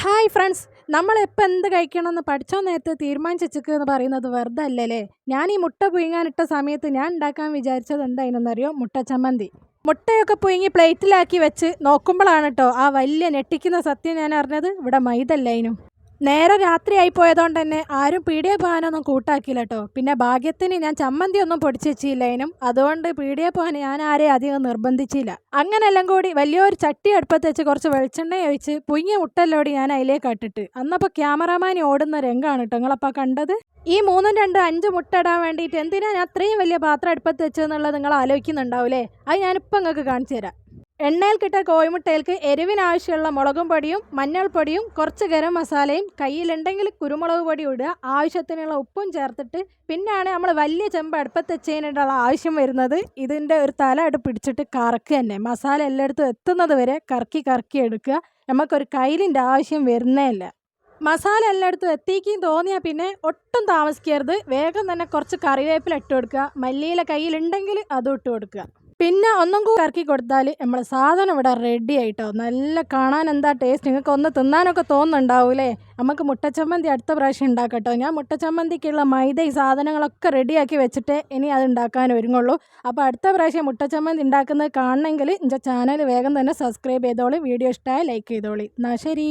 Hi friends, നമ്മളെപ്പോൾ എന്ത് കഴിക്കണമെന്ന് പഠിച്ചോ നേരത്തെ തീരുമാനിച്ചു എന്ന് പറയുന്നത് വെറുതെ അല്ലല്ലേ. ഞാൻ ഈ മുട്ട പുഴുങ്ങാനിട്ട സമയത്ത് ഞാൻ ഉണ്ടാക്കാൻ വിചാരിച്ചത് എന്തായിരുന്നറിയോ? മുട്ട ചമ്മന്തി. മുട്ടയൊക്കെ പുഴുങ്ങി പ്ലേറ്റിലാക്കി വെച്ച് നോക്കുമ്പോഴാണ് കേട്ടോ ആ വലിയ ഞെട്ടിക്കുന്ന സത്യം ഞാൻ അറിഞ്ഞത്. ഇവിടെ മൈദല്ലായിരുന്നു. നേരെ രാത്രിയായി പോയതുകൊണ്ട് തന്നെ ആരും പീടിയെ പോകാനൊന്നും കൂട്ടാക്കിയില്ല കേട്ടോ. പിന്നെ ഭാഗ്യത്തിന് ഞാൻ ചമ്മന്തി ഒന്നും പൊടിച്ച് വെച്ചില്ലേനും, അതുകൊണ്ട് പീടിയെ പോകാൻ ഞാൻ ആരെയും അധികം നിർബന്ധിച്ചില്ല. അങ്ങനെല്ലാം കൂടി വലിയൊരു ചട്ടി അടുപ്പത്ത് വെച്ച് കുറച്ച് വെളിച്ചെണ്ണ ഒഴിച്ച് പുഴുങ്ങിയ മുട്ടല്ലോടി ഞാൻ അതിലേക്ക് ഇട്ടിട്ട് അന്നപ്പോൾ ക്യാമറാമാനി ഓടുന്ന രംഗമാണ് കേട്ടോ നിങ്ങളപ്പോൾ കണ്ടത്. ഈ 3, 2, 5 മുട്ട ഇടാൻ വേണ്ടിയിട്ട് എന്തിനാ ഞാൻ അത്രയും വലിയ പാത്രം അടുപ്പത്ത് വെച്ചതെന്നുള്ളത് നിങ്ങൾ ആലോചിക്കുന്നുണ്ടാവില്ലേ. അത് ഞാനിപ്പോൾ നിങ്ങൾക്ക് കാണിച്ചു തരാം. എണ്ണയിൽ കിട്ട കോഴിമുട്ടയിലേക്ക് എരിവിനാവശ്യമുള്ള മുളകും പൊടിയും മഞ്ഞൾപ്പൊടിയും കുറച്ച് ഗരം മസാലയും കയ്യിലുണ്ടെങ്കിൽ കുരുമുളക് പൊടി ഇടുക, ആവശ്യത്തിനുള്ള ഉപ്പും ചേർത്തിട്ട് പിന്നെയാണ് നമ്മൾ വലിയ ചെമ്പ് അടുപ്പത്ത് വെച്ചതിനുള്ള ആവശ്യം വരുന്നത്. ഇതിൻ്റെ ഒരു തല അടുപ്പ് പിടിച്ചിട്ട് കറക്കുക തന്നെ, മസാല എല്ലായിടത്തും എത്തുന്നത് വരെ കറക്കി എടുക്കുക. നമുക്കൊരു കയ്യിലിൻ്റെ ആവശ്യം വരുന്നേ ഇല്ല. മസാല എല്ലായിടത്തും എത്തിക്കും തോന്നിയാൽ പിന്നെ ഒട്ടും താമസിക്കരുത്, വേഗം തന്നെ കുറച്ച് കറിവേപ്പില ഇട്ട് കൊടുക്കുക, മല്ലിയില കയ്യിലുണ്ടെങ്കിൽ അതും ഇട്ട് കൊടുക്കുക. പിന്നെ ഒന്നും കൂടി ഇറക്കി കൊടുത്താൽ നമ്മൾ സാധനം ഇവിടെ റെഡി ആയിട്ടോ. നല്ല കാണാൻ എന്താ ടേസ്റ്റ്, നിങ്ങൾക്ക് ഒന്ന് തിന്നാനൊക്കെ തോന്നുന്നുണ്ടാവൂലേ. നമുക്ക് മുട്ടച്ചമ്മന്തി അടുത്ത പ്രാവശ്യം ഉണ്ടാക്കട്ടോ. ഞാൻ മുട്ടച്ചമ്മന്തിക്കുള്ള മൈദ ഈ സാധനങ്ങളൊക്കെ റെഡിയാക്കി വെച്ചിട്ടേ ഇനി അത് ഉണ്ടാക്കാൻ ഒരുങ്ങുള്ളൂ. അപ്പോൾ അടുത്ത പ്രാവശ്യം മുട്ടച്ചമ്മന്തി ഉണ്ടാക്കുന്നത് കാണണമെങ്കിൽ എൻ്റെ ചാനൽ വേഗം തന്നെ സബ്സ്ക്രൈബ് ചെയ്തോളി. വീഡിയോ ഇഷ്ടമായ ലൈക്ക് ചെയ്തോളി. എന്നാൽ ശരി.